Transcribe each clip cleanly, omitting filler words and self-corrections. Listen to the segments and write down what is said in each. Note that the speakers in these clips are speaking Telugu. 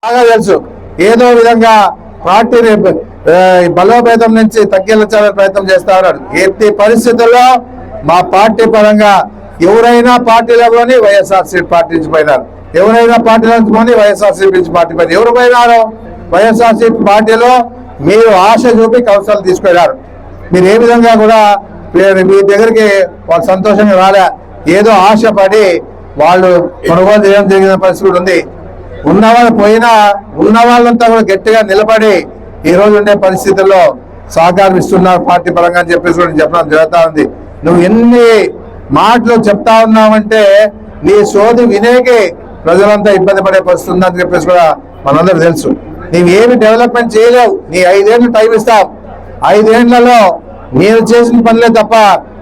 బాగా తెలుసు. ఏదో విధంగా పార్టీని బలోపేతం నుంచి తగ్గించాలని ప్రయత్నం చేస్తా ఉన్నాడు. ఎట్టి పరిస్థితుల్లో మా పార్టీ పరంగా ఎవరైనా పార్టీలోని వైఎస్ఆర్సీపీ పార్టీ నుంచి పోయినారు, ఎవరైనా పార్టీలో నుంచి వైఎస్ఆర్సీపీ నుంచి పార్టీ పోయినారు. ఎవరు పోయినారు? వైఎస్ఆర్సీపీ పార్టీలో మీరు ఆశ చూపి కౌన్సిల్ తీసుకెళ్లారు. మీరు ఏ విధంగా కూడా మీ దగ్గరికి వాళ్ళు సంతోషంగా రాలే, ఏదో ఆశపడి వాళ్ళు కొనుగోలు చేయడం జరిగిన పరిస్థితి ఉంది. ఉన్నవాళ్ళు పోయినా ఉన్న వాళ్ళంతా కూడా గట్టిగా నిలబడి ఈ రోజు ఉండే పరిస్థితుల్లో సహకారం ఇస్తున్నారు పార్టీ పరంగా అని చెప్పేసి కూడా చెప్పడం జరుగుతా ఉంది. నువ్వు ఎన్ని మాటలు చెప్తా ఉన్నావంటే నీ సోది వినేకి ప్రజలంతా ఇబ్బంది పడే పరిస్థితి ఉందని చెప్పేసి కూడా మనందరూ తెలుసు. నీవు ఏమి డెవలప్మెంట్ చేయలేవు. నీ 5 ఏళ్ళు టైం ఇస్తావు. 5 ఏళ్లలో నేను చేసిన పనులే తప్ప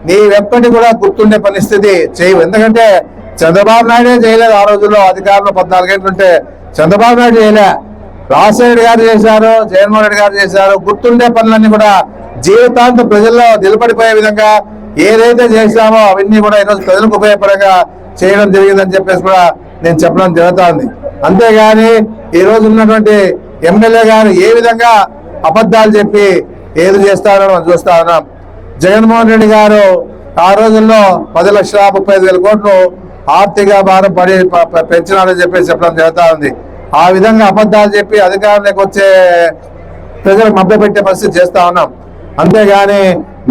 నీ ఎప్పటి కూడా గుర్తుండే పరిస్థితి చేయవు. ఎందుకంటే చంద్రబాబు నాయుడే చేయలేదు. ఆ రోజుల్లో అధికారంలో 14 ఏళ్ళు ఉంటే చంద్రబాబు నాయుడు చేయలే, రాజశేఖర్ గారు చేశారు, జగన్మోహన్ రెడ్డి గారు చేశారు. గుర్తుండే పనులన్నీ కూడా జీవితాంతం ప్రజల్లో నిలబడిపోయే విధంగా ఏదైతే చేశామో అవన్నీ కూడా ఈరోజు ప్రజలకు ఉపయోగపరంగా చేయడం జరిగిందని చెప్పేసి కూడా నేను చెప్పడం జరుగుతా ఉంది. అంతేగాని ఈ రోజు ఉన్నటువంటి ఎమ్మెల్యే గారు ఏ విధంగా అబద్ధాలు చెప్పి ఏది చేస్తారో మనం చూస్తా ఉన్నాం. జగన్మోహన్ రెడ్డి గారు ఆ రోజుల్లో 10,35,000 కోట్లు ఆర్థిక భారం పెంచినారని చెప్పేసి చెప్పడం జరుగుతా ఉంది. ఆ విధంగా అబద్ధాలు చెప్పి అధికారంలోకి వచ్చే ప్రజలకు మభ్యపెట్టే పరిస్థితి చేస్తా ఉన్నాం. అంతేగాని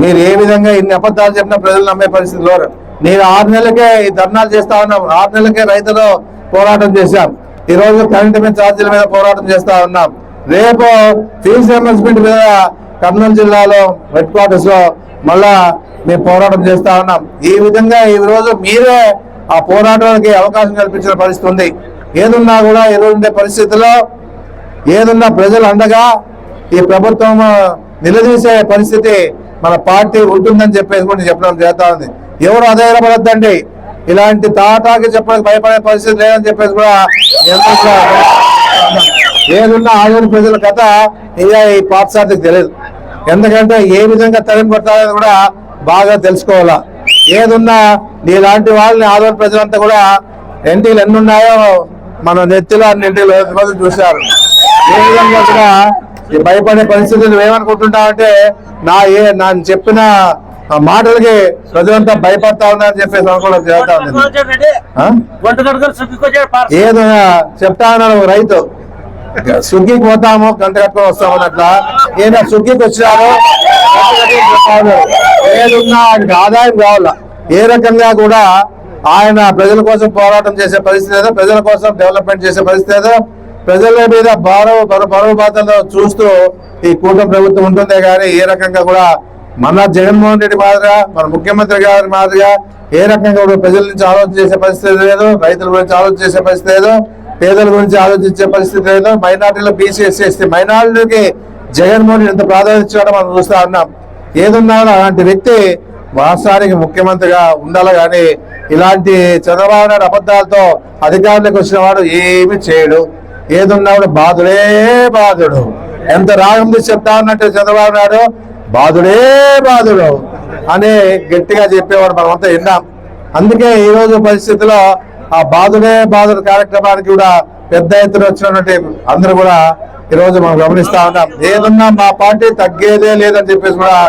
మీరు ఏ విధంగా ఇన్ని అబద్ధాలు చెప్పినా ప్రజలు నమ్మే పరిస్థితిలో నేను 6 నెలలకే ఈ ధర్నాలు చేస్తా ఉన్నాం. 6 నెలలకే రైతులు పోరాటం చేశాం. ఈ రోజు కరెంటు మీద ఛార్జీల మీద పోరాటం చేస్తా ఉన్నాం. రేపు ఫీజు రియంబర్స్మెంట్ మీద కర్నూలు జిల్లాలో హెడ్ క్వార్టర్స్ లో మళ్ళా మేము పోరాటం చేస్తా ఉన్నాం. ఈ విధంగా ఈ రోజు మీరే ఆ పోరాటానికి అవకాశం కల్పించిన పరిస్థితి ఉంది. ఏదున్నా కూడా ఈ రోజు ఉండే పరిస్థితుల్లో ఏదున్నా ప్రజలు అండగా ఈ ప్రభుత్వం నిలదీసే పరిస్థితి మన పార్టీ ఉంటుందని చెప్పేసి కూడా చెప్పడం జరుగుతా ఉంది. ఎవరు అధైర్యపడద్దండి. ఇలాంటి తాటాకి చెప్పడానికి భయపడే పరిస్థితి లేదని చెప్పేసి కూడా ఏదున్నా ఆదివారి ప్రజల కథ ఇంకా ఈ పాఠశాలకు తెలియదు. ఎందుకంటే ఏ విధంగా తరిమి కొట్టాలని కూడా బాగా తెలుసుకోవాలా. ఏదున్నా నీలాంటి వాళ్ళని ఆదివారి ప్రజలంతా కూడా ఎన్టీలు ఎన్ని ఉన్నాయో మన నెత్తిలో అన్ని ఎన్టీలు చూశారు. ఏ విధంగా కూడా భయపడే పరిస్థితి నువ్వేమనుకుంటున్నావంటే నేను చెప్పిన మాటలకి ప్రజలంతా భయపడతా ఉన్నారని చెప్పేసి అనుకోవడం జరుగుతా ఉంది. ఏదైనా చెప్తా ఉన్నాడు రైతు, సుగ్గికి పోతాము గంట కట్టుకొని వస్తాము అన్నట్లా ఏదైనా సుగ్గికి వచ్చినారు ఏదున్నా ఆయనకి ఆదాయం కావాలా. ఏ రకంగా కూడా ఆయన ప్రజల కోసం పోరాటం చేసే పరిస్థితి ఏదో, ప్రజల కోసం డెవలప్మెంట్ చేసే పరిస్థితి ఏదో, ప్రజల మీద బరువు బాధలు చూస్తూ ఈ కూటమి ప్రభుత్వం ఉంటుందే కానీ ఏ రకంగా కూడా మన జగన్మోహన్ రెడ్డి మాదిరిగా మన ముఖ్యమంత్రి గారి మాదిరిగా ఏ రకంగా కూడా ప్రజల నుంచి ఆలోచన చేసే పరిస్థితి లేదు, రైతుల గురించి ఆలోచన చేసే పరిస్థితి లేదు, పేదల గురించి ఆలోచించే పరిస్థితి లేదు. మైనార్టీలో బీసీ ఎస్సీ ఎస్టీ మైనార్టీలకి జగన్మోహన్ రెడ్డి ఎంత ప్రాధాన్యత ఇచ్చాడో మనం చూస్తా ఉన్నాం. ఏదున్నా అలాంటి వ్యక్తి రాష్ట్రానికి ముఖ్యమంత్రిగా ఉండాలి కానీ ఇలాంటి చంద్రబాబు నాయుడు అబద్ధాలతో అధికారంలోకి వచ్చిన వాడు ఏమి చేయడు. ఏదున్నా కూడా బాధుడే బాధుడు. ఎంత రాగం తీసి చెప్తా ఉన్నట్టు చంద్రబాబు నాయుడు బాధుడే బాధుడు అని గట్టిగా చెప్పేవాడు మనమంతా విన్నాం. అందుకే ఈ రోజు పరిస్థితిలో ఆ బాధుడే బాధుడు కార్యక్రమానికి కూడా పెద్ద ఎత్తున వచ్చినటువంటి అందరూ కూడా ఈ రోజు మనం గమనిస్తా ఉన్నాం. ఏదున్నా మా పార్టీ తగ్గేదే లేదని చెప్పేసి కూడా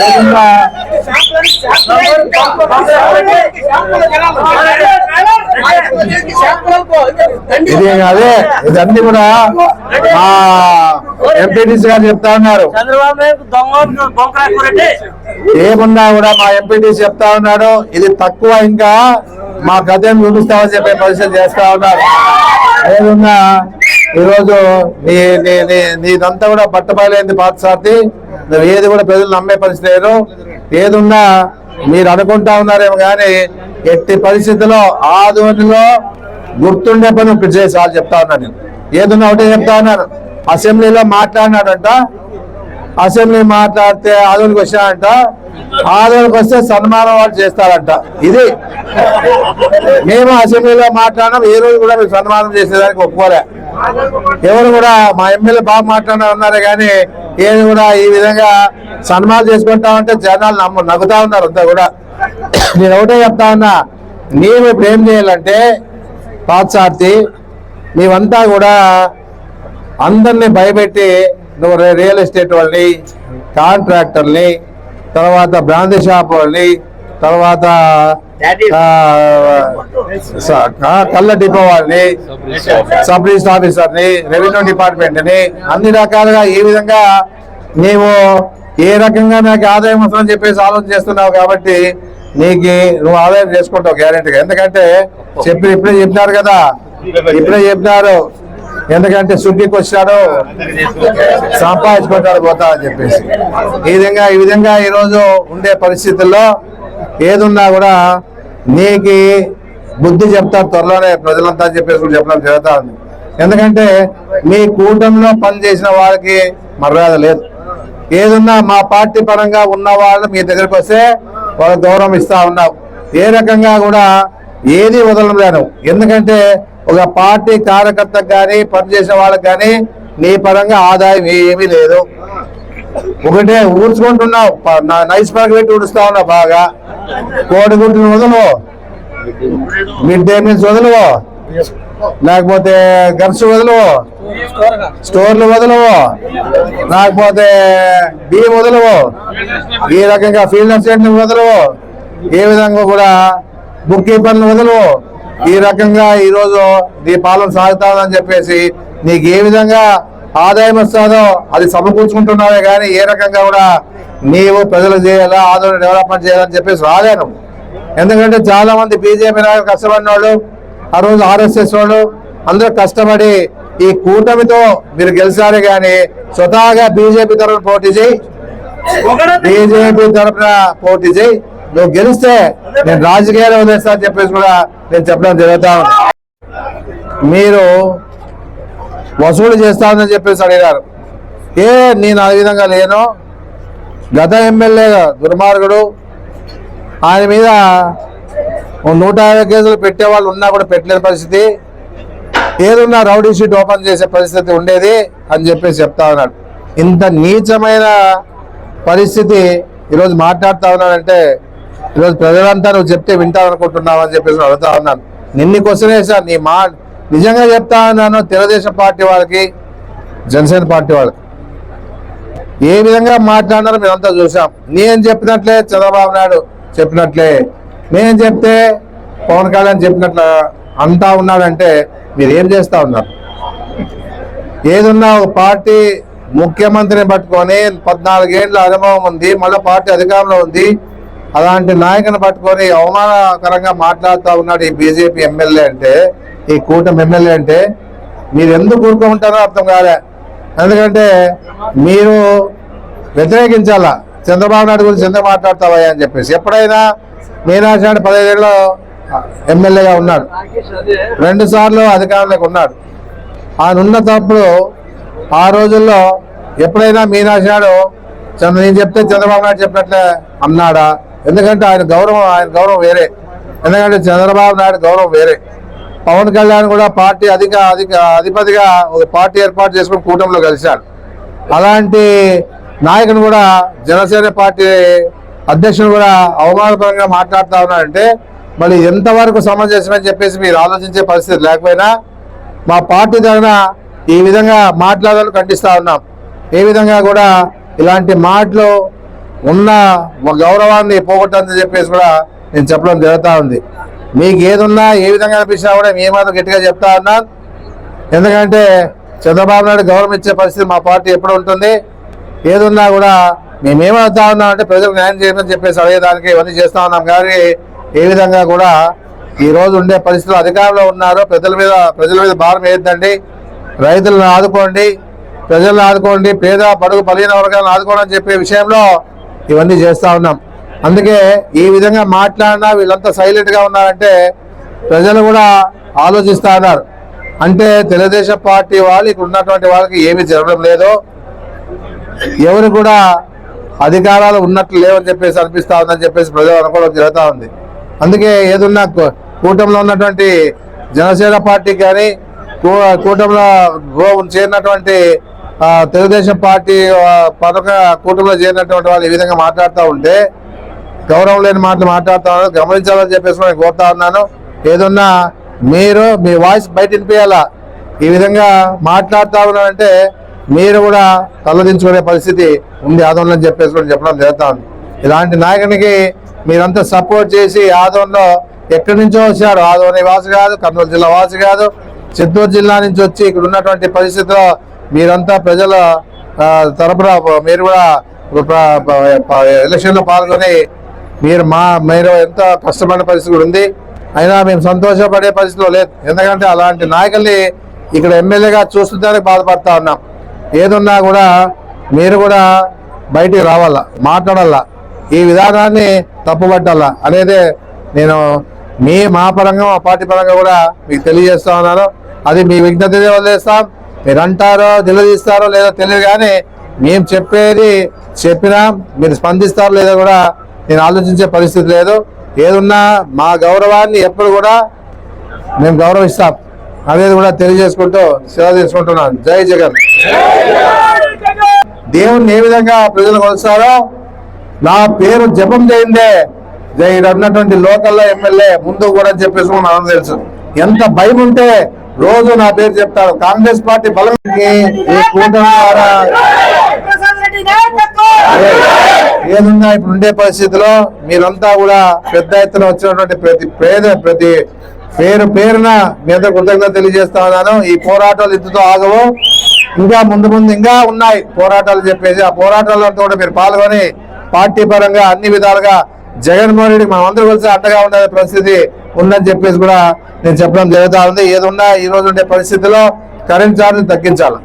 ఏదున్నా అదే ఇదన్నీ కూడా మా ఎంపీటీసీ గారు చెప్తా ఉన్నారు. ఏమున్నా కూడా మా ఎంపీటీసీ చెప్తా ఉన్నాడు ఇది తక్కువ, ఇంకా మా గతం చూపిస్తామని చెప్పే పరిస్థితి చేస్తా ఉన్నారు. ఏదున్నా ఈరోజు నీదంతా కూడా బట్టబయలైంది పాతసారి. నువ్వు ఏది కూడా ప్రజలు నమ్మే పరిస్థితి లేదు. ఏదున్నా మీరు అనుకుంటా ఉన్నారేమో కానీ ఎట్టి పరిస్థితుల్లో ఆధ్వర్యంలో గుర్తుండే పని ఒకటి చేసి వాళ్ళు చెప్తా ఉన్నాను. నేను ఏదున్నా ఒకటే చెప్తా ఉన్నాను. అసెంబ్లీలో మాట్లాడినాడంట, అసెంబ్లీ మాట్లాడితే ఆదోళనకి వచ్చాడంట, ఆదోళనకి వస్తే సన్మానం వాళ్ళు చేస్తారంట. ఇది మేము అసెంబ్లీలో మాట్లాడినాం. ఏ రోజు కూడా మీరు సన్మానం చేసేదానికి ఒప్పుకోలే. ఎవరు కూడా మా ఎమ్మెల్యే బాగా మాట్లాడినా ఉన్నారే కానీ ఏది కూడా ఈ విధంగా సన్మానం చేసుకుంటామంటే జనాలు నవ్వుతా ఉన్నారు అంతా కూడా. నేను ఒకటే చెప్తా ఉన్నా, నీవు ఇప్పుడు ఏం చేయాలంటే పాతసారథి నీవంతా కూడా అందరినీ భయపెట్టి నువ్వు రియల్ ఎస్టేట్ వాళ్ళని, కాంట్రాక్టర్ని, తర్వాత బ్రాందీ షాప్ వాళ్ళని, తర్వాత కళ్ళ డిపో వాళ్ళని, సబ్ రిజిస్టర్ ఆఫీసర్ని, రెవెన్యూ డిపార్ట్మెంట్ని అన్ని రకాలుగా ఈ విధంగా నీవు ఏ రకంగా నాకు ఆదాయం వస్తుందని చెప్పేసి ఆలోచన చేస్తున్నావు. కాబట్టి నీకు నువ్వు ఆదాయం చేసుకుంటావు గ్యారెంటీగా. ఎందుకంటే ఇప్పుడే చెప్పినారు కదా, ఇప్పుడే చెప్పినారు, ఎందుకంటే సుగ్గికి వచ్చాడు సంపాదించుకుంటాడు పోతా అని చెప్పేసి. ఈ విధంగా ఈరోజు ఉండే పరిస్థితుల్లో ఏదున్నా కూడా నీకు బుద్ధి చెప్తారు త్వరలోనే ప్రజలంతా చెప్పేసి చెప్పడం జరుగుతా ఉంది. ఎందుకంటే మీ కూటమిలో పనిచేసిన వాళ్ళకి మర్యాద లేదు. ఏదున్నా మా పార్టీ పరంగా ఉన్న వాళ్ళు మీ దగ్గరకు వస్తే వాళ్ళకి గౌరవం ఇస్తా ఉన్నావు. ఏ రకంగా కూడా ఏది వదలలేను. ఎందుకంటే ఒక పార్టీ కార్యకర్తకు కానీ పనిచేసిన వాళ్ళకి కానీ నీ పరంగా ఆదాయం ఏమీ లేదు. ఒకటే ఊడ్చుకుంటున్నావు, నైస్ పరకు పెట్టి ఊడుస్తా ఉన్నావు బాగా. కోడిగుడ్డును వదలవు, మిడ్ డే మీల్స్ వదలవు, లేకపోతే గర్స్ వదలవు, స్టోర్లు వదలవు, లేకపోతే బియ్యం వదలవు, ఈ రకంగా ఫీల్డ్ అసిస్టెంట్లు వదలవు, ఏ విధంగా కూడా బుక్ కీపర్లు వదలవు. ఈ రకంగా ఈరోజు నీ పాలన సాగుతాదని చెప్పేసి నీకు ఏ విధంగా ఆదాయం వస్తుందో అది సమకూర్చుకుంటున్నావే కానీ ఏ రకంగా కూడా నీవు ప్రజలకు చేయాలా, ఆదాయం డెవలప్మెంట్ చేయాలని చెప్పేసి రాలేను. ఎందుకంటే చాలా మంది బీజేపీ నాయకులు కష్టపడిన వాళ్ళు, ఆ రోజు ఆర్ఎస్ఎస్ వాళ్ళు అందరూ కష్టపడి ఈ కూటమితో మీరు గెలిచారే కానీ స్వతహాగా బీజేపీ తరఫున పోటీ చేయి, బీజేపీ తరఫున పోటీ చేయి. నువ్వు గెలిస్తే నేను రాజకీయాలు వదిలేస్తా అని చెప్పేసి కూడా నేను చెప్పడం జరుగుతా ఉంది. మీరు వసూలు చేస్తానని చెప్పేసి అడిగారు. నేను ఆ విధంగా లేను. గత ఎమ్మెల్యే దుర్మార్గుడు, ఆయన మీద 150 కేసులు పెట్టే వాళ్ళు ఉన్నా కూడా పెట్టలేని పరిస్థితి, ఏదున్నా రౌడీ షీట్ ఓపెన్ చేసే పరిస్థితి ఉండేది అని చెప్పేసి చెప్తా ఉన్నాడు. ఇంత నీచమైన పరిస్థితి ఈరోజు మాట్లాడుతా ఉన్నాడంటే ఈరోజు ప్రజలంతా నువ్వు చెప్తే వింటారనుకుంటున్నావు అని చెప్పేసి అడుగుతా ఉన్నాను. నిన్ను క్వశ్చన్ వేసాను. నీ నిజంగా చెప్తా ఉన్నాను, తెలుగుదేశం పార్టీ వాళ్ళకి, జనసేన పార్టీ వాళ్ళకి ఏ విధంగా మాట్లాడినారో మేమంతా చూసాం. నేను చెప్పినట్లే చంద్రబాబు నాయుడు చెప్పినట్లే, నేను చెప్తే పవన్ కళ్యాణ్ చెప్పినట్లు అంటా ఉన్నాడంటే మీరు ఏం చేస్తా ఉన్నారు? ఏదున్నా ఒక పార్టీ ముఖ్యమంత్రిని పట్టుకొని 14 ఏళ్ళ అనుభవం ఉంది, మళ్ళీ పార్టీ అధికారంలో ఉంది, అలాంటి నాయకుని పట్టుకొని అవమానకరంగా మాట్లాడుతూ ఉన్నాడు ఈ బీజేపీ ఎమ్మెల్యే అంటే, ఈ కూటమి ఎమ్మెల్యే అంటే మీరు ఎందుకు ఊరుకుంటారో అర్థం కాలే. ఎందుకంటే మీరు వ్యతిరేకించాలా, చంద్రబాబు నాయుడు గురించి ఎందుకు మాట్లాడతావా అని చెప్పేసి. ఎప్పుడైనా మీనాక్షి నాయుడు 15 ఏళ్ళు ఎమ్మెల్యేగా ఉన్నాడు, 2 సార్లు అధికారంలోకి ఉన్నాడు. ఆయన ఉన్నప్పుడు ఆ రోజుల్లో ఎప్పుడైనా మీనాక్షి నాయుడు నేను చెప్తే చంద్రబాబు నాయుడు చెప్పినట్లే అన్నాడా? ఎందుకంటే ఆయన గౌరవం వేరే, ఎందుకంటే చంద్రబాబు నాయుడు గౌరవం వేరే. పవన్ కళ్యాణ్ కూడా పార్టీ అధిపతిగా ఒక పార్టీ ఏర్పాటు చేసుకుని కూటమిలో కలిశాడు. అలాంటి నాయకుడు కూడా జనసేన పార్టీ అధ్యక్షుడు కూడా అవమానపరంగా మాట్లాడుతూ ఉన్నాడంటే మళ్ళీ ఎంతవరకు సమంజసమని చెప్పేసి మీరు ఆలోచించే పరిస్థితి లేకపోయినా మా పార్టీ తరఫున ఈ విధంగా మాట్లాడాలని ఖండిస్తూ ఉన్నాం. ఏ విధంగా కూడా ఇలాంటి మాటలు ఉన్న గౌరవాన్ని పోగొట్టని చెప్పేసి కూడా నేను చెప్పడం జరుగుతూ ఉంది. మీకు ఏదున్నా ఏ విధంగా అనిపించినా కూడా మేము మాత్రం గట్టిగా చెప్తా ఉన్నాను. ఎందుకంటే చంద్రబాబు నాయుడు గౌరవం ఇచ్చే పరిస్థితి మా పార్టీ ఎప్పుడు ఉంటుంది. ఏదున్నా కూడా మేమేమవుతా ఉన్నాం అంటే ప్రజలకు న్యాయం చేయమని చెప్పేసి అడిగేదానికి ఇవన్నీ చేస్తూ ఉన్నాం. కానీ ఏ విధంగా కూడా ఈరోజు ఉండే పరిస్థితులు అధికారంలో ఉన్నారు. ప్రజల మీద భారం వేయద్దండి, రైతులను ఆదుకోండి, ప్రజలను ఆదుకోండి, పేద బడుగు బలహీన వర్గాలను ఆదుకోండి అని చెప్పే విషయంలో ఇవన్నీ చేస్తూ ఉన్నాం. అందుకే ఈ విధంగా మాట్లాడినా వీళ్ళంతా సైలెంట్గా ఉన్నారంటే ప్రజలు కూడా ఆలోచిస్తూ ఉన్నారు. అంటే తెలుగుదేశం పార్టీ వాళ్ళు ఇక్కడ ఉన్నటువంటి వాళ్ళకి ఏమీ జరగడం లేదు, ఎవరు కూడా అధికారాలు ఉన్నట్లు లేవని చెప్పేసి అనిపిస్తూ ఉందని చెప్పేసి ప్రజలు అనుకోవడం జరుగుతూ ఉంది. అందుకే ఏదున్నా కూటమిలో ఉన్నటువంటి జనసేన పార్టీ కానీ కూటమిలో చేరినటువంటి తెలుగుదేశం పార్టీ కూటమిలో చేరినటువంటి వాళ్ళు ఈ విధంగా మాట్లాడుతూ ఉంటే గౌరవం లేని మాటలు మాట్లాడుతూ ఉన్నారు, గమనించాలని చెప్పేసి నేను కోరుతా ఉన్నాను. ఏదన్నా మీరు మీ వాయిస్ బయట వినిపించాలా. ఈ విధంగా మాట్లాడుతూ ఉన్నారంటే మీరు కూడా తలదించుకునే పరిస్థితి ఉంది ఆదోళన అని చెప్పేసి కూడా చెప్పడం జరుగుతుంది. ఇలాంటి నాయకునికి మీరంతా సపోర్ట్ చేసి ఆదోళనలో ఎక్కడి నుంచో వచ్చారు, ఆదోని వాసి కాదు, కర్నూలు జిల్లా వాసి కాదు, చిత్తూరు జిల్లా నుంచి వచ్చి ఇక్కడ ఉన్నటువంటి పరిస్థితిలో మీరంతా ప్రజల తరపున మీరు కూడా ఎలక్షన్లో పాల్గొని మీరు ఎంతో కష్టపడిన పరిస్థితి కూడా ఉంది. అయినా మేము సంతోషపడే పరిస్థితిలో లేదు. ఎందుకంటే అలాంటి నాయకుల్ని ఇక్కడ ఎమ్మెల్యేగా చూస్తుందానికి బాధపడతా ఉన్నాం. ఏదున్నా కూడా మీరు కూడా బయటికి రావాలా, మాట్లాడాలా, ఈ విధానాన్ని తప్పుపట్టాలా అనేదే నేను మా పరంగా మా పార్టీ పరంగా కూడా మీకు తెలియజేస్తా ఉన్నాను. అది మీ విజ్ఞత వదిలేస్తాం. మీరు అంటారో నిలదీస్తారో లేదో తెలియదు, కానీ మేము చెప్పేది చెప్పినా మీరు స్పందిస్తారో లేదో కూడా నేను ఆలోచించే పరిస్థితి లేదు. ఏదున్నా మా గౌరవాన్ని ఎప్పుడు కూడా మేము గౌరవిస్తాం అనేది కూడా తెలియజేసుకుంటూ సేవ తీసుకుంటున్నాను. జై జగన్. దేవుణ్ణి ఏ విధంగా ప్రజలు కొలుస్తారో నా పేరు జపం చేయిందే జై అన్నటువంటి లోకల్లో ఎమ్మెల్యే ముందు కూడా చెప్పేసి మనకు తెలుసు. ఎంత భయం ఉంటే రోజు నా పేరు చెప్తారు. కాంగ్రెస్ పార్టీ బలంకి ఈ కూటమి ద్వారా ఏదున్నా ఇప్పుడు ఉండే పరిస్థితిలో మీరంతా కూడా పెద్ద ఎత్తున వచ్చినటువంటి ప్రతి పేరున మీద కృతజ్ఞత తెలియజేస్తా ఉన్నాను. ఈ పోరాటాలు ఇంతతో ఆగవు, ఇంకా ముందు ఇంకా ఉన్నాయి పోరాటాలు చెప్పేసి ఆ పోరాటాలతో కూడా మీరు పాల్గొని పార్టీ పరంగా అన్ని విధాలుగా జగన్మోహన్ రెడ్డికి మనం అందరూ కలిసి అండగా ఉండే పరిస్థితి ఉందని చెప్పేసి కూడా నేను చెప్పడం జరుగుతూ ఉంది. ఏదున్నా ఈ రోజు ఉండే పరిస్థితిలో కరెంట్ ఛార్జీలు తగ్గించాలి,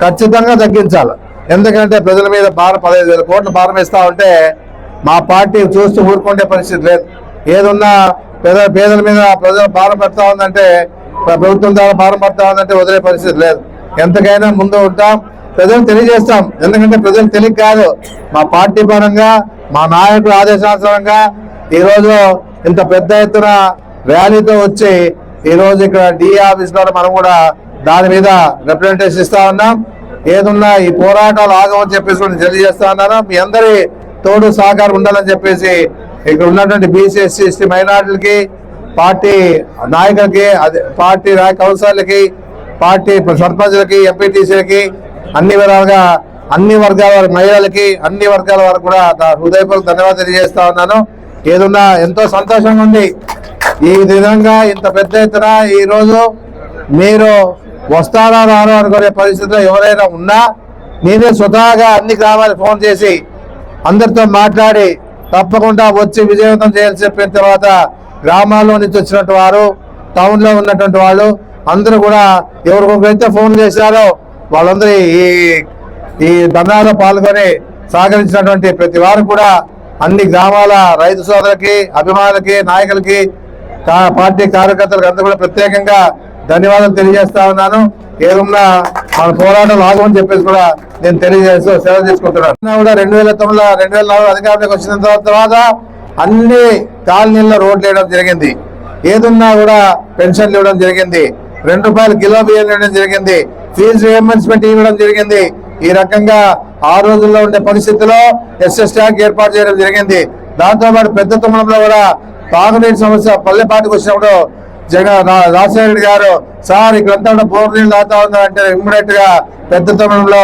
ఖచ్చితంగా తగ్గించాలి. ఎందుకంటే ప్రజల మీద 15,000 కోట్లు భారం ఇస్తా ఉంటే మా పార్టీ చూస్తూ ఊరుకుంటే పరిస్థితి లేదు. ఏదున్నా పేదల మీద ప్రజలు భారం పడతా ఉందంటే, ప్రభుత్వం ద్వారా భారం పడతా ఉందంటే వదిలే పరిస్థితి లేదు. ఎంతకైనా ముందు ఉంటాం, ప్రజలు తెలియజేస్తాం. ఎందుకంటే ప్రజలు తెలియక కాదు, మా పార్టీ పరంగా మా నాయకుల ఆదేశానుసారంగా ఈరోజు ఇంత పెద్ద ఎత్తున ర్యాలీతో వచ్చి ఈరోజు ఇక్కడ డిఏ ఆఫీస్ ద్వారా మనం కూడా దాని మీద రిప్రజెంటేషన్ ఇస్తా ఉన్నాం. ఏదున్నా ఈ పోరాటాలు ఆగమని చెప్పేసి తెలియజేస్తా ఉన్నాను. మీ అందరి తోడు సహకారం ఉండాలని చెప్పేసి ఇక్కడ ఉన్నటువంటి బీసీ ఎస్సీ ఎస్టీ మైనార్టీలకి, పార్టీ నాయకులకి, పార్టీ కౌన్సిలర్లకి, పార్టీ సర్పంచ్లకి, ఎంపీటీసీలకి, అన్ని విధాలుగా అన్ని వర్గాల వారి మహిళలకి, అన్ని వర్గాల వారికి కూడా నా హృదయపూర్వక ధన్యవాదాలు తెలియజేస్తా ఉన్నాను. ఏదున్నా ఎంతో సంతోషంగా ఉంది. ఈ విధంగా ఇంత పెద్ద ఎత్తున ఈ రోజు మీరు వస్తారా రాను అనుకునే పరిస్థితిలో ఎవరైనా ఉన్నా నేనే స్వతహాగా అన్ని గ్రామాలకు ఫోన్ చేసి అందరితో మాట్లాడి తప్పకుండా వచ్చి విజయవంతం చేయాల్సి చెప్పిన తర్వాత గ్రామాల్లో నుంచి వచ్చినటువంటి వారు, టౌన్లో ఉన్నటువంటి వాళ్ళు అందరూ కూడా ఎవరికొకరైతే ఫోన్ చేశారో వాళ్ళందరూ ఈ ధర్నాలో పాల్గొని సహకరించినటువంటి ప్రతి వారు కూడా అన్ని గ్రామాల రైతు సోదరులకి, అభిమానులకి, నాయకులకి, పార్టీ కార్యకర్తలకు అందరూ కూడా ప్రత్యేకంగా ధన్యవాదాలు తెలియజేస్తా ఉన్నాను. ఏదన్నా మన పోరాటం ఆగమని చెప్పేసి కూడా నేను తెలియజేస్తూ సేవ చేసుకుంటున్నాను. కూడా 2009 2004 అధికారంలోకి వచ్చిన తర్వాత అన్ని కాలనీల్లో రోడ్లు వేయడం జరిగింది. ఏదున్నా కూడా పెన్షన్లు ఇవ్వడం జరిగింది, ₹2 కిలో బియ్యం ఇవ్వడం జరిగింది, ఫీజు రియంబర్స్మెంట్ ఇవ్వడం జరిగింది. ఈ రకంగా ఆ రోజుల్లో ఉండే పరిస్థితుల్లో ఎస్ఎస్ ట్యాంక్ ఏర్పాటు చేయడం జరిగింది. దాంతోపాటు పెద్ద తుమ్మలంలో కూడా తాగునీటి సమస్య పల్లెపాటికి వచ్చినప్పుడు రాజశేఖర రెడ్డి గారు సార్ ఇక్కడంతా బోర్ నీళ్ళు తాగుతా ఉందంటే ఇమ్మీడియట్ గా పెద్ద తుమ్మలంలో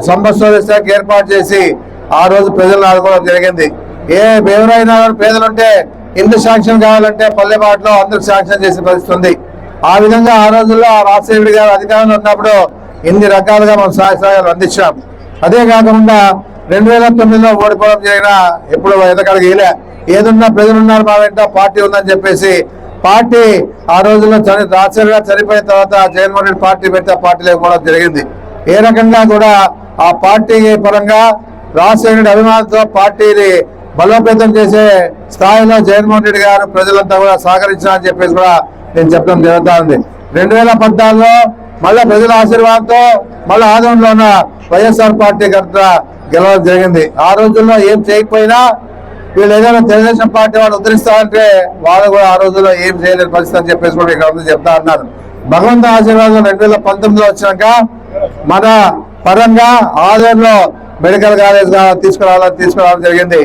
సంబర్ స్టోరేజ్ ట్యాంక్ ఏర్పాటు చేసి ఆ రోజు ప్రజలను ఆదుకోవడం జరిగింది. ఎవరైనా పేదలుంటే ఇల్లు శాంక్షన్ కావాలంటే పల్లెపాటిలో అందరికి శాంక్షన్ చేసే పరిస్థితి ఉంది. ఆ విధంగా ఆ రోజుల్లో రాజశేఖర రెడ్డి గారు అధికారంలో ఉన్నప్పుడు ఇన్ని రకాలుగా మనం సహాయాలు అందించాం. అదే కాకుండా 2009లో ఓడిపోవడం జరిగిన ఎప్పుడు ఎదగలిగి ఏదున్నా ప్రజలున్నారు మా వెంట, పార్టీ ఉందని చెప్పేసి పార్టీ ఆ రోజుల్లో రాజశేఖర గారు చనిపోయిన తర్వాత జగన్మోహన్ రెడ్డి పార్టీ పెడితే పార్టీ లేకపోవడం జరిగింది. ఏ రకంగా కూడా ఆ పార్టీ పరంగా రాజశేఖర రెడ్డి అభిమానంతో పార్టీని బలోపేతం చేసే స్థాయిలో జగన్మోహన్ రెడ్డి గారు ప్రజలంతా కూడా సహకరించారని చెప్పేసి కూడా నేను చెప్పడం జరుగుతూ ఉంది. 2014లో మళ్ళా ప్రజల ఆశీర్వాదంతో మళ్ళీ ఆదోళనలో ఉన్న వైఎస్ఆర్ పార్టీ గెలవడం జరిగింది. ఆ రోజుల్లో ఏం చేయకపోయినా వీళ్ళు ఏదైనా తెలుగుదేశం పార్టీ వాళ్ళు ఉద్ధరిస్తారంటే వాళ్ళు కూడా ఆ రోజుల్లో ఏం చేయలేని పరిస్థితి అని చెప్పేసి కూడా ఇక్కడ చెప్తా ఉన్నారు. భగవంతుని ఆశీర్వాదం 2019లో వచ్చినాక మన పరంగా ఆదోళనలో మెడికల్ కాలేజ్ తీసుకురావడం జరిగింది.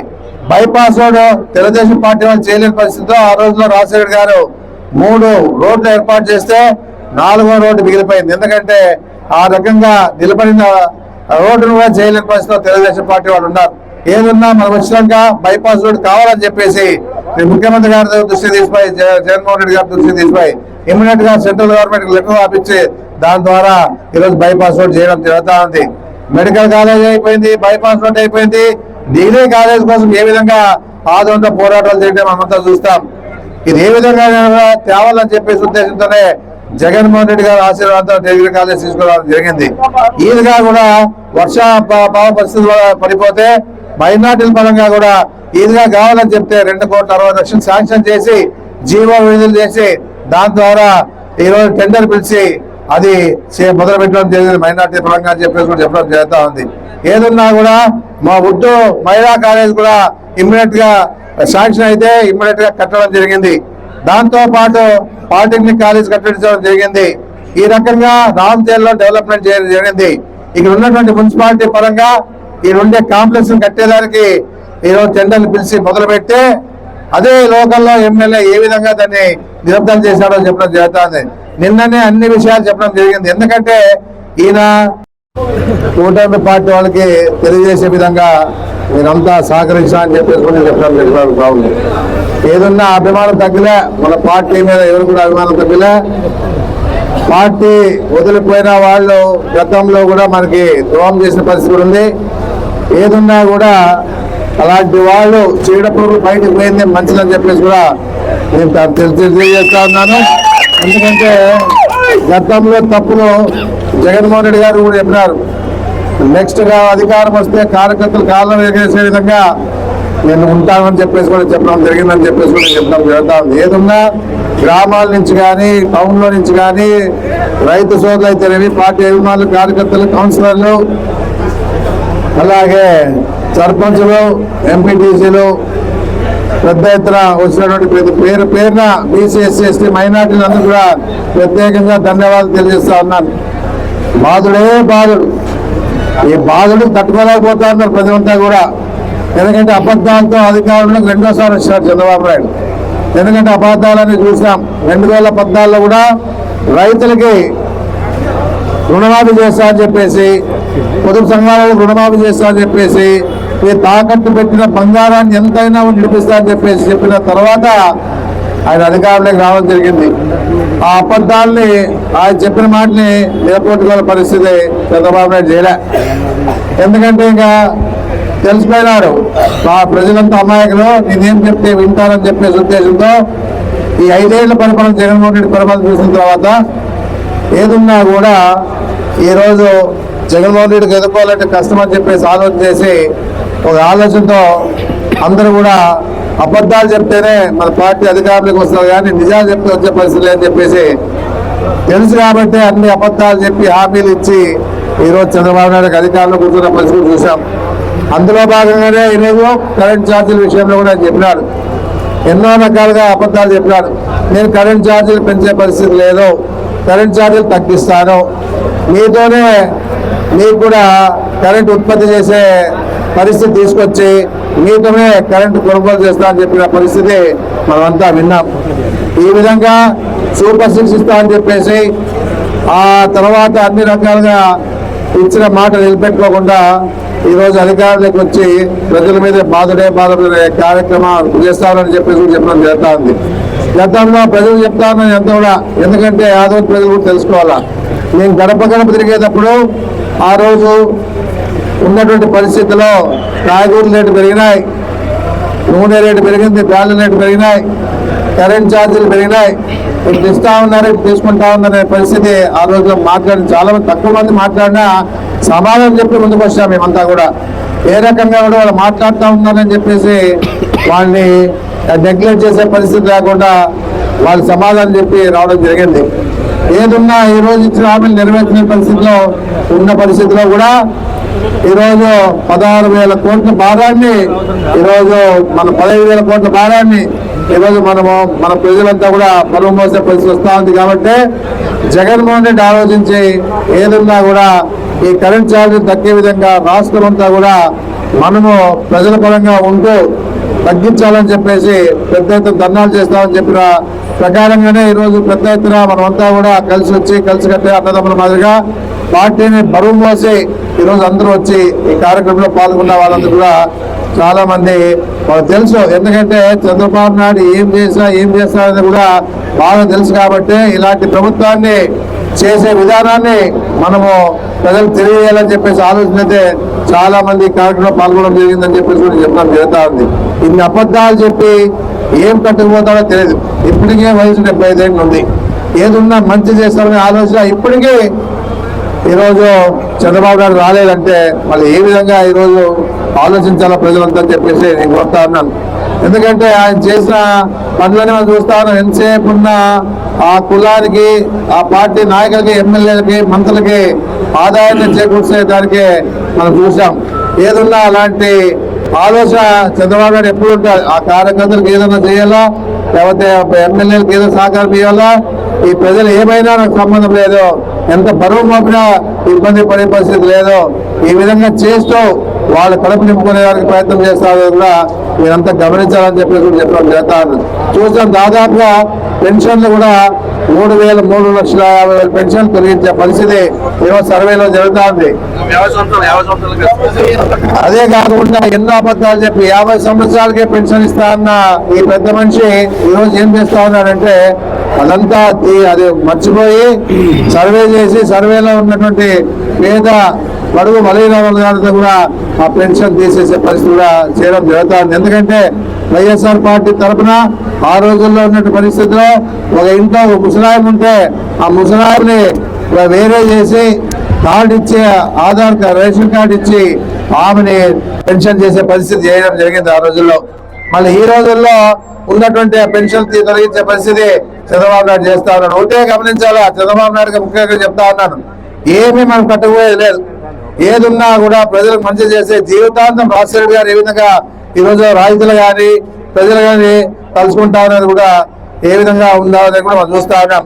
బైపాస్ రోడ్ తెలుగుదేశం పార్టీ వాళ్ళు చేయలేని పరిస్థితిలో ఆ రోజుల్లో రాజశేఖర్ గారు 3 రోడ్లు ఏర్పాటు చేస్తే 4వ రోడ్డు మిగిలిపోయింది. ఎందుకంటే ఆ రకంగా నిలబడిన రోడ్డును కూడా చేయలేని పరిస్థితిలో తెలుగుదేశం పార్టీ వాళ్ళు ఉన్నారు. ఏదన్నా మనం వచ్చినాక బైపాస్ రోడ్ కావాలని చెప్పేసి ముఖ్యమంత్రి గారి దృష్టి తీసిపోయి, జగన్మోహన్ రెడ్డి గారి దృష్టి తీసిపోయి ఇమ్మీడియట్ గా సెంట్రల్ గవర్నమెంట్ లెటర్ ఆపించి దాని ద్వారా ఈరోజు బైపాస్ రోడ్ చేయడం జరుగుతా ఉంది. మెడికల్ కాలేజ్ అయిపోయింది, బైపాస్ రోడ్ అయిపోయింది. డిగ్రీ కాలేజ్ కోసం ఏ విధంగా ఆదోళన పోరాటాలు చేయడం మనమంతా చూస్తాం. ఇది ఏ విధంగా తేవాలని చెప్పేసి ఉద్దేశంతోనే జగన్మోహన్ రెడ్డి గారు ఆశీర్వాదంతో డిగ్రీ కాలేజ్ తీసుకురావడం జరిగింది. ఈదిగా కూడా వర్షాభావ పరిస్థితులు పడిపోతే మైనార్టీల పరంగా కూడా ఈదిగా కావాలని చెప్తే 2,60,00,000 శాంక్షన్ చేసి జీవో విడుదల చేసి దాని ద్వారా ఈరోజు టెండర్ పిలిచి అది మొదలు పెట్టడం జరిగింది. మైనార్టీ పరంగా అని చెప్పేసి కూడా చెప్పడం జరుగుతూ ఉంది. ఏదన్నా కూడా మా ఉర్దూ మహిళా కాలేజ్ కూడా ఇమ్మీడియట్ గా శాంక్షన్ అయితే ఇమ్మీడియట్ గా కట్టడం జరిగింది. దాంతో పాటు పాలిటెక్నిక్ కాలేజ్ కట్టించడం జరిగింది. ఈ రకంగా రామచేల్లో డెవలప్మెంట్ చేయడం జరిగింది. ఇక్కడ ఉన్నటువంటి మున్సిపాలిటీ పరంగా ఈ ఉండే కాంప్లెక్స్ కట్టేదానికి ఈరోజు టెండర్లు పిలిచి మొదలు పెడితే అదే లోకల్లో ఎమ్మెల్యే ఏ విధంగా దాన్ని నిలుపుదల చేశాడో చెప్పడం జరుగుతుంది. నిన్ననే అన్ని విషయాలు చెప్పడం జరిగింది. ఎందుకంటే ఈయన కూటమి పార్టీ వాళ్ళకి తెలియజేసే విధంగా మీరంతా సహకరించాలని చెప్పేసి చెప్పడం జరిగింది. బాగుంది. ఏదన్నా అభిమానం తగ్గిలే, మన పార్టీ మీద ఎవరు కూడా అభిమానం తగ్గిలే. పార్టీ వదిలిపోయిన వాళ్ళు గతంలో కూడా మనకి ద్రోహం చేసిన పరిస్థితి ఉంది. ఏదున్నా కూడా అలాంటి వాళ్ళు చీడపురుగులు బయటకు పోయింది మంచిదని చెప్పేసి కూడా నేను తెలియజేస్తా ఉన్నాను. ఎందుకంటే గతంలో తప్పులు జగన్మోహన్ రెడ్డి గారు కూడా చెప్పినారు. నెక్స్ట్ గా అధికారం వస్తే కార్యకర్తలు కాలం ఎగేసే విధంగా నేను ఉంటానని చెప్పేసి కూడా చెప్పడం జరిగిందని చెప్పేసి కూడా చెప్పడం జరుగుతా ఉంది. ఏదన్నా గ్రామాల నుంచి కానీ టౌన్ లో నుంచి కానీ రైతు సోదరులు అయితేనేవి, పార్టీ అభిమానులు, కార్యకర్తలు, కౌన్సిలర్లు, అలాగే సర్పంచులు, ఎంపీటీసీలు పెద్ద ఎత్తున వచ్చినటువంటి ప్రతి పేరున బీసీ, ఎస్సీ, ఎస్టీ, మైనార్టీలు అందరూ కూడా ప్రత్యేకంగా ధన్యవాదాలు తెలియజేస్తా ఉన్నాను. బాధుడే బాధుడు, ఈ బాధుడు తట్టుకోలేకపోతా ఉన్నారు ప్రజలంతా కూడా. ఎందుకంటే అబద్ధాలతో అధికారంలోకి 2వ సారి వచ్చారు చంద్రబాబు నాయుడు. ఎందుకంటే అబద్ధాలని చూసాం. 2014లో కూడా రైతులకి రుణమాఫీ చేస్తా అని చెప్పేసి, పొదుపు సంఘాలకు రుణమాఫీ చేస్తా అని చెప్పేసి, ఈ తాకట్టు పెట్టిన బంగారాన్ని ఎంతైనా విడిపిస్తా అని చెప్పేసి చెప్పిన తర్వాత ఆయన అధికారంలోకి రావడం జరిగింది. ఆ అబద్ధాలని, ఆయన చెప్పిన మాటని నిలబెట్టుకోవాల పరిస్థితి చంద్రబాబు నాయుడు చేయలే. ఎందుకంటే ఇంకా తెలిసిపోయినాడు ఆ ప్రజలంతా అమాయకులు, నేనేం చెప్తే వింటానని చెప్పేసి ఉద్దేశంతో ఈ 5 ఏళ్ల పరిపాలన జగన్మోహన్ రెడ్డి పరిపాలన చూసిన తర్వాత ఏదున్నా కూడా ఈరోజు జగన్మోహన్ రెడ్డికి ఎదుర్కోవాలంటే కష్టం అని చెప్పేసి ఆలోచన చేసి ఒక ఆలోచనతో అందరూ కూడా అబద్ధాలు చెప్తేనే మన పార్టీ అధికారంలోకి వస్తారు కానీ నిజాలు చెప్తే వచ్చే పరిస్థితి లేదని చెప్పేసి తెలుసు కాబట్టి అన్ని అబద్ధాలు చెప్పి హామీలు ఇచ్చి ఈరోజు చంద్రబాబు నాయుడుకి అధికారంలో కూర్చున్న పరిస్థితి చూసాం. అందులో భాగంగానే ఈరోజు కరెంట్ ఛార్జీల విషయంలో కూడా చెప్పినాడు. ఎన్నో రకాలుగా అబద్ధాలు చెప్పినాడు. నేను కరెంట్ ఛార్జీలు పెంచే పరిస్థితి లేదు, కరెంట్ ఛార్జీలు తగ్గిస్తాను, మీతోనే మీకు కూడా కరెంట్ ఉత్పత్తి చేసే పరిస్థితి తీసుకొచ్చి మీతోనే కరెంటు కొనుగోలు చేస్తా అని చెప్పిన పరిస్థితి మనమంతా విన్నాం. ఈ విధంగా సూపర్ 6 ఇస్తా అని చెప్పేసి ఆ తర్వాత అన్ని రకాలుగా ఇచ్చిన మాట నిలబెట్టుకోకుండా ఈరోజు అధికారులకు వచ్చి ప్రజల మీద బాధపడే కార్యక్రమం చేస్తామని చెప్పేసి చెప్పడం జరుగుతూ ఉంది. గతంలో ప్రజలు చెప్తానని ఎంత కూడా, ఎందుకంటే యాదవ్ ప్రజలు కూడా తెలుసుకోవాలా. నేను గడప తిరిగేటప్పుడు ఆ రోజు ఉన్నటువంటి పరిస్థితుల్లో కాయగూరల రేటు పెరిగినాయి, నూనె రేటు పెరిగింది, బ్యాల రేటు పెరిగినాయి, కరెంట్ ఛార్జీలు పెరిగినాయి. ఇప్పుడు ఇస్తా ఉన్నారు, తీసుకుంటా ఉన్నారనే పరిస్థితి ఆ రోజులో మాట్లాడి చాలా మంది, తక్కువ మంది మాట్లాడినా సమాధానం చెప్పి ముందుకు వచ్చాం. మేమంతా కూడా ఏ రకంగా కూడా వాళ్ళు మాట్లాడుతూ ఉన్నారని చెప్పేసి వాళ్ళని నెగ్లెక్ట్ చేసే పరిస్థితి లేకుండా వాళ్ళు సమాధానం చెప్పి రావడం జరిగింది. ఏదున్నా ఈరోజు ఇచ్చిన హామీలు నెరవేర్చిన పరిస్థితిలో ఉన్న పరిస్థితిలో కూడా ఈరోజు 16,000 కోట్ల భారాన్ని, ఈరోజు మన 15,000 కోట్ల భారాన్ని ఈరోజు మన ప్రజలంతా కూడా పరువు మోసే పరిస్థితి వస్తూ ఉంది. కాబట్టి జగన్మోహన్ రెడ్డి ఆలోచించి ఏదున్నా కూడా ఈ కరెంట్ ఛార్జీలు తగ్గే విధంగా రాష్ట్రం అంతా కూడా మనము ప్రజల పరంగా ఉంటూ తగ్గించాలని చెప్పేసి పెద్ద ఎత్తున ధర్నాలు చేస్తామని చెప్పిన ప్రకారంగానే ఈరోజు పెద్ద ఎత్తున మనమంతా కూడా కలిసి కట్టే అన్నదమ్ముల మాదిరిగా పార్టీని బరువు మోసి ఈరోజు అందరూ వచ్చి ఈ కార్యక్రమంలో పాల్గొన్న వాళ్ళందరూ కూడా చాలా మంది వాళ్ళకి తెలుసు. ఎందుకంటే చంద్రబాబు నాయుడు ఏం చేస్తారని కూడా బాగా తెలుసు. కాబట్టి ఇలాంటి ప్రభుత్వాన్ని చేసే విధానాన్ని మనము ప్రజలు తెలియజేయాలని చెప్పేసి ఆలోచన అయితే చాలా మంది కార్యక్రమంలో పాల్గొనడం జరిగిందని చెప్పేసి కూడా చెప్పడం జరుగుతూ ఉంది. ఇన్ని అబద్ధాలు చెప్పి ఏం కట్టుకుపోతాడో తెలియదు. ఇప్పటికే వయసు 75 ఏళ్ళు ఉంది. ఏదున్నా మంచి చేస్తామనే ఆలోచన ఇప్పటికీ ఈరోజు చంద్రబాబు నాయుడు రాలేదంటే మళ్ళీ ఏ విధంగా ఈరోజు ఆలోచించాలా ప్రజలంతా చెప్పేసి నేను కోరుతా ఉన్నాను. ఎందుకంటే ఆయన చేసిన పనులని మనం చూస్తా ఉన్నాం. ఎంతసేపు ఉన్న ఆ కులానికి, ఆ పార్టీ నాయకులకి, ఎమ్మెల్యేలకి, మంత్రులకి ఆదాయాన్ని చేకూర్చే దానికే మనం చూసాం. ఏదున్నా అలాంటి ఆలోచన చంద్రబాబు నాయుడు ఎప్పుడు ఉంటారు. ఆ కార్యకర్తలకు ఏదైనా చేయాలా, లేకపోతే ఎమ్మెల్యేలకు ఏదో సహకారం ఇవ్వాలా, ఈ ప్రజలు ఏమైనా నాకు సంబంధం లేదు, ఎంత బరువు మోపినా ఇబ్బంది పడే పరిస్థితి లేదు, ఈ విధంగా చేస్తూ వాళ్ళు కడుపు నింపుకునేదానికి ప్రయత్నం చేస్తారు కూడా మీరంతా గమనించాలని చెప్పేసి చెప్పడం జరుగుతాను. చూసాం దాదాపుగా పెన్షన్లు కూడా 3,50,000 పెన్షన్ తొలగించే పరిస్థితి ఈరోజు సర్వేలో జరుగుతూ ఉంది. అదే కాకుండా ఎన్నో అబద్ధాలు చెప్పి 50 సంవత్సరాలకే పెన్షన్ ఇస్తా అన్న ఈ పెద్ద మనిషి ఈరోజు ఏం చేస్తా ఉన్నాడంటే అదంతా అది మర్చిపోయి సర్వే చేసి సర్వేలో ఉన్నటువంటి పేద బడుగు బలహీన వర్గాలతో కూడా ఆ పెన్షన్ తీసేసే పరిస్థితి కూడా చేయడం జరుగుతుంది. ఎందుకంటే వైఎస్ఆర్ పార్టీ తరఫున ఆ రోజుల్లో ఉన్నటువంటి పరిస్థితిలో ఒక ఇంట్లో ఒక ముసలాయం ఉంటే ఆ ముసలాయిని వేరే చేసి కార్డు ఇచ్చి ఆధార్ కార్డు, రేషన్ కార్డు ఇచ్చి ఆమెని పెన్షన్ చేసే పరిస్థితి చేయడం జరిగింది ఆ రోజుల్లో. మళ్ళీ ఈ రోజుల్లో ఉన్నటువంటి పెన్షన్ తొలగించే పరిస్థితి చంద్రబాబు నాయుడు చేస్తా ఉన్నాడు. ఒకటే గమనించాలా, చంద్రబాబు నాయుడుగా ముఖ్యంగా చెప్తా ఉన్నాను, ఏమీ మనం కట్టుకుపోయేది లేదు. ఏదున్నా కూడా ప్రజలకు మంచి చేసే జీవితాంతం రాజశేఖర్ గారు ఏ విధంగా ఈరోజు రైతులు కానీ ప్రజలు కానీ తలుచుకుంటా ఉన్నది కూడా ఏ విధంగా ఉందా అనేది కూడా మనం చూస్తా ఉన్నాం.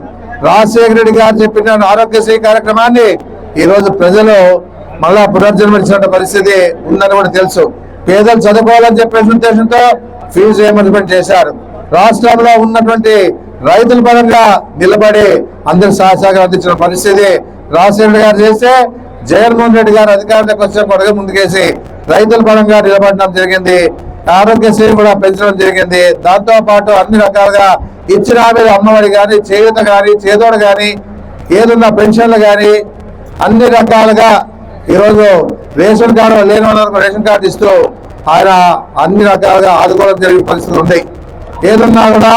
రాజశేఖర రెడ్డి గారు చెప్పిన ఆరోగ్యశ్రీ కార్యక్రమాన్ని ఈరోజు ప్రజలు మళ్ళా పునర్జన్మించిన పరిస్థితి ఉందని కూడా తెలుసు. పేదలు చదువుకోవాలని చెప్పే ఉద్దేశంతో ఫీజు రియంబర్స్మెంట్ చేశారు. రాష్ట్రంలో ఉన్నటువంటి రైతుల పరంగా నిలబడి అందరి సహకారం అందించిన పరిస్థితి రాజశేఖర గారు చేస్తే జగన్మోహన్ రెడ్డి గారు అధికారంలోకి వచ్చిన కొడుకు ముందుకేసి రైతుల పరంగా నిలబడడం జరిగింది. ఆరోగ్యశ్రీ కూడా పెంచడం జరిగింది. దాంతో పాటు అన్ని రకాలుగా ఇచ్చిన మీద అమ్మఒడి కానీ, చేయూత కానీ, చేదోడు కానీ, ఏదున్న పెన్షన్లు కానీ అన్ని రకాలుగా ఈరోజు రేషన్ కార్డు లేని వాళ్ళకు రేషన్ కార్డు ఇస్తూ ఆయన అన్ని రకాలుగా ఆదుకోవడం జరిగే పరిస్థితులు ఉంది. ఏదున్నా కూడా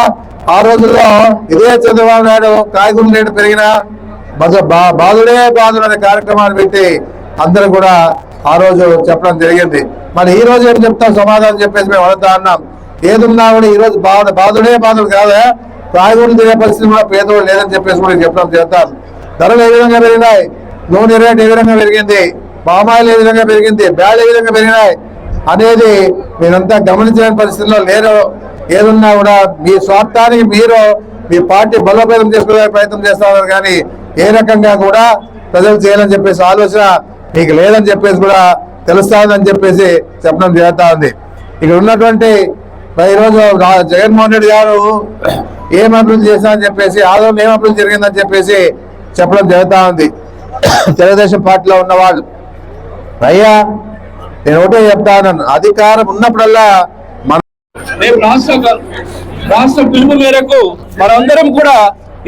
ఆ రోజుల్లో ఇదే చంద్రబాబు నాయుడు కాయగూరల రేటు పెరిగినా బాధుడే బాధుడు అనే కార్యక్రమాన్ని పెట్టి అందరూ కూడా ఆ రోజు చెప్పడం జరిగింది. మరి ఈ రోజు ఏం చెప్తాం సమాధానం చెప్పేసి మేము అడుగుతా అన్నాం. ఏదున్నా కూడా ఈ రోజు బాధుడే బాధుడు కాదా, కాయగూరలు తినే పరిస్థితి కూడా పేదోడు లేదని చెప్పేసి కూడా చెప్పడం చేస్తాం. ధరలు ఏ విధంగా పెరిగినాయి, నూనె రేటు ఏ విధంగా పెరిగింది, పామాయిల్ ఏ విధంగా పెరిగింది, బ్యాడ్ ఏ విధంగా పెరిగినాయి అనేది మీరంతా గమనించలేని పరిస్థితుల్లో లేరు. ఏదున్నా కూడా మీ స్వార్థానికి మీరు మీ పార్టీ బలోపేతం చేసుకునే ప్రయత్నం చేస్తున్నారు కానీ ఏ రకంగా కూడా ప్రజలు చేయాలని చెప్పేసి ఆలోచన మీకు లేదని చెప్పేసి కూడా తెలుస్తాదని చెప్పేసి చెప్పడం జరుగుతా ఉంది. ఇక్కడ ఉన్నటువంటి ఈరోజు జగన్మోహన్ రెడ్డి గారు ఏం అభివృద్ధి చేశారని చెప్పేసి ఆదరణ ఏం అభివృద్ధి జరిగిందని చెప్పేసి చెప్పడం జరుగుతా ఉంది. తెలుగుదేశం పార్టీలో ఉన్నవాళ్ళు అయ్యా నేను ఒకటే చెప్తా ఉన్నాను, అధికారం ఉన్నప్పుడల్లా రాష్ట్ర పిలుపు మేరకు మనందరం కూడా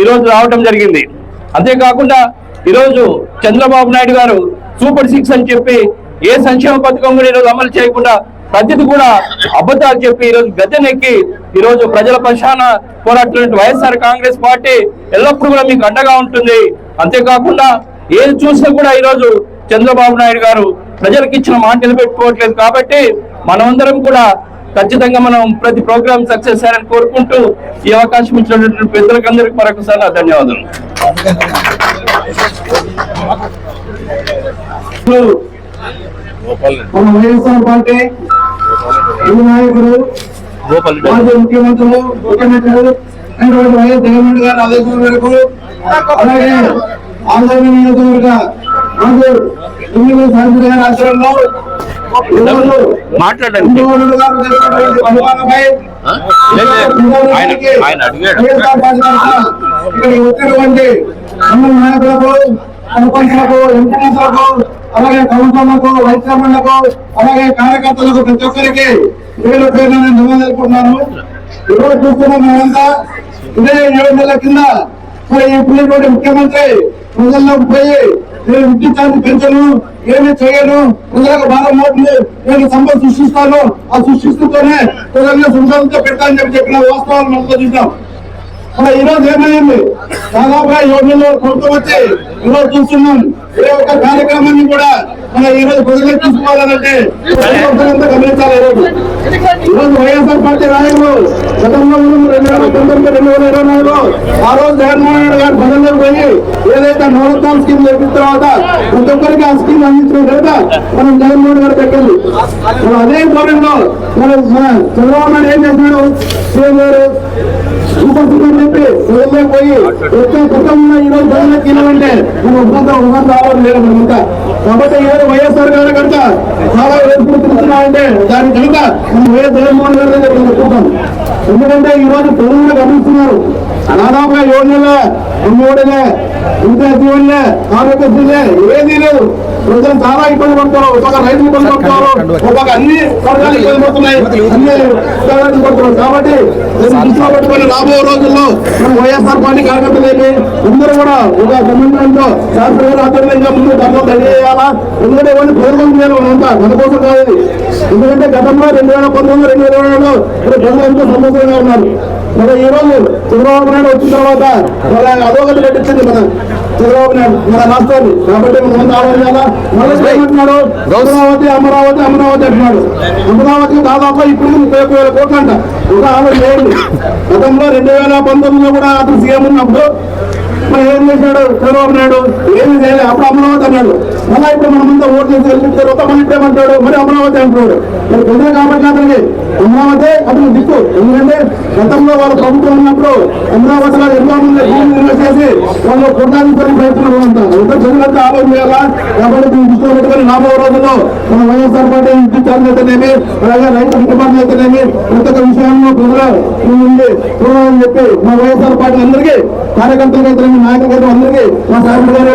ఈరోజు రావడం జరిగింది. అంతేకాకుండా ఈరోజు చంద్రబాబు నాయుడు గారు సూపర్ 6 అని చెప్పి ఏ సంక్షేమ పథకం కూడా ఈరోజు అమలు చేయకుండా ప్రతిది కూడా అబద్ధాలు చెప్పి ఈరోజు గద్దెనెక్కి ఈరోజు ప్రజల పక్షాన పోరాడుతున్న వైఎస్ఆర్ కాంగ్రెస్ పార్టీ ఎల్లప్పుడూ కూడా మీకు అండగా ఉంటుంది. అంతేకాకుండా ఏది చూసినా కూడా ఈరోజు చంద్రబాబు నాయుడు గారు ప్రజలకు ఇచ్చిన మాట నిలబెట్టుకోవట్లేదు. కాబట్టి మనమందరం కూడా ఖచ్చితంగా మనం ప్రతి ప్రోగ్రామ్ సక్సెస్ అయ్యారని కోరుకుంటూ ఈ అవకాశం ఇచ్చినటువంటి పెద్దలకు అందరికీ మరొకసారి నా ధన్యవాదాలు. వైఎస్ఆర్ పార్టీ నాయకులు మాజీ ముఖ్యమంత్రులు ముఖ్యమంత్రులు వైఎస్ జగన్మోహన్ గారి ఆదేశాల మేరకు అలాగే ఆంధ్ర నియోజకవర్గ మాజీ ఎమ్మెల్యే సాంసద్ గారి ఆధ్వర్యంలో మాట్లాడండి. చంద్రబాబు గారు చేసినటువంటి పరిపాలనపై ఆయన అడిగాడు. ఇక్కడికి వచ్చినటువంటి అందరు నాయకులకు, సర్పంచ్లకు, ఎంపీలకు, అలాగే కౌన్సిలర్లకు, వైస్ చైర్మన్లకు, అలాగే కార్యకర్తలకు ప్రతి ఒక్కరికి పేరు పేరు నేను ధన్యవాదాలు తెలుపుతున్నాను. ఈరోజు చూస్తున్నాం మేమంతా ఇదే 7 నెలల కింద మరి ఇప్పుడు ముఖ్యమంత్రి ప్రజల్లోకి పోయి నేను ఉద్యోగాన్ని పెంచను, ఏమీ చేయను, ప్రజలకు భారం మోపులు, నేను సంపద సృష్టిస్తాను, ఆ సృష్టిస్తూనే ప్రజల్లో సంసారంతో పెడతానని చెప్పిన వాస్తవాలు మనం చూద్దాం. మరి ఈరోజు ఏమైంది? దాదాపుగా 7 నెలల ప్రభుత్వం వచ్చి ఈరోజు చూస్తున్నాం ఏ ఒక్క కార్యక్రమాన్ని కూడా మన ఈరోజు ప్రజలకు తీసుకోవాలంటే గమనించాలి. ఈరోజు వైఎస్ఆర్ పార్టీ నాయకులు గతంలో 2019, 2024 ఆ రోజు జగన్మోహన్ రెడ్డి గారు ప్రజల్లోకి పోయి ఏదైతే నవరత్నాల స్కీమ్ చేసిన తర్వాత ప్రతి ఒక్కరికి ఆ స్కీమ్ అందించిన తర్వాత మనం జగన్మోహన్ గారు పెట్టింది. మనం అదే ధోరణిలో మన చంద్రబాబు నాయుడు ఏం చేసినాడు? సీఎం గారు సూపర్ సూపర్ చెప్పి ప్రజల్లోకి పోయి వచ్చే కుటుంబంలో ఈ రోజు ప్రజలకు ఇవ్వాలంటే మనం ఉపాధి రావడం లేదు మనమంతా. కాబట్టి ఈరోజు వైఎస్ఆర్ గారు కనుక చాలా వేసుకుని తిరుగుతున్నామంటే దాని కనుక మనం వైఎస్ జగన్మోహన్ గారి దగ్గర చెప్పుకుంటాం. ఎందుకంటే ఈ రోజు ప్రజలు గమనిస్తున్నారు. దాదాపుగా 7 నెలల 3 ఇంకా జీవన్లే, ఆరోగ్యశ్రీలే ఏదీ లేదు. ప్రజలు చాలా ఇబ్బంది పడుతున్నారు. ఒక రైతులు ఇబ్బంది పడుతున్నారు, ఒక అన్ని వర్గాలు ఇబ్బంది పడుతున్నాయి, అన్ని ఇబ్బంది పడుతున్నారు. కాబట్టి దృష్టిలో పెట్టుకుని రాబోయే రోజుల్లో మనం వైఎస్ఆర్ పార్టీ కార్యకర్తలేమి అందరూ కూడా ఒక కమిట్మెంట్ తో శాస్త్ర గారు ఆధ్వర్యంగా ముందు దాంట్లో రెడీ చేయాలా. ఎందుకంటే ఇవన్నీ ప్రజలకు చేయాలి మనంతా, మన కోసం కాదు. ఎందుకంటే గతంలో 2019, 2022 ప్రజలు ఎంతో సంతోషంగా ఉన్నారు. మరి ఈ రోజు చంద్రబాబు నాయుడు వచ్చిన తర్వాత అదోగతి పెట్టించింది మన చంద్రబాబు నాయుడు మన రాష్ట్రాన్ని. కాబట్టి మనం ఆలోచించాలా. మళ్ళీ ఏమంటున్నాడు? అమరావతి అమరావతి అమరావతి అంటున్నాడు. అమరావతికి దాదాపు ఇప్పుడు 31,000 కోట్లు అంట. ఒక ఆలోచన చేయండి. గతంలో 2019లో కూడా అతను సీఎం ఉన్నప్పుడు మరి ఏం చేశాడు చంద్రబాబు నాయుడు? ఏమి చేయలేదు. అప్పుడు అమరావతి అన్నాడు. మళ్ళీ ఇప్పుడు మనమంతా ఓట్లు చేసి గెలిపించారు. ఒక మనిషి ఏమంటాడు? మరి అమరావతి అంటున్నాడు. మరి ప్రజలు కాబట్టి అతనికి అమరావతి అతను దిక్కు. ఎందుకంటే గతంలో వాళ్ళ ప్రభుత్వం ఉన్నప్పుడు అమరావతిలో ఎంతో మంది భూమిని ఇన్వెస్ట్ చేసి వాళ్ళు కొట్టాలని ప్రయత్నం అంతా ప్రజలంతా ఆలోచన చేయాలా. కాబట్టి దీన్ని దృష్టిలో పెట్టుకుని రాబోయే రోజుల్లో మన వైఎస్ఆర్ పార్టీ ఇచ్చారు అయితేనేమి, అలాగే రైతు గిట్టుబాటు అయితేనేమి ప్రతి ఒక్క విషయంలో ప్రజలు ఉంది చూడాలని చెప్పి మా వైఎస్ఆర్ పార్టీ అందరికీ, కార్యకర్తలకు అయితే నాయకులకు అందరికీ మా సార్ గారు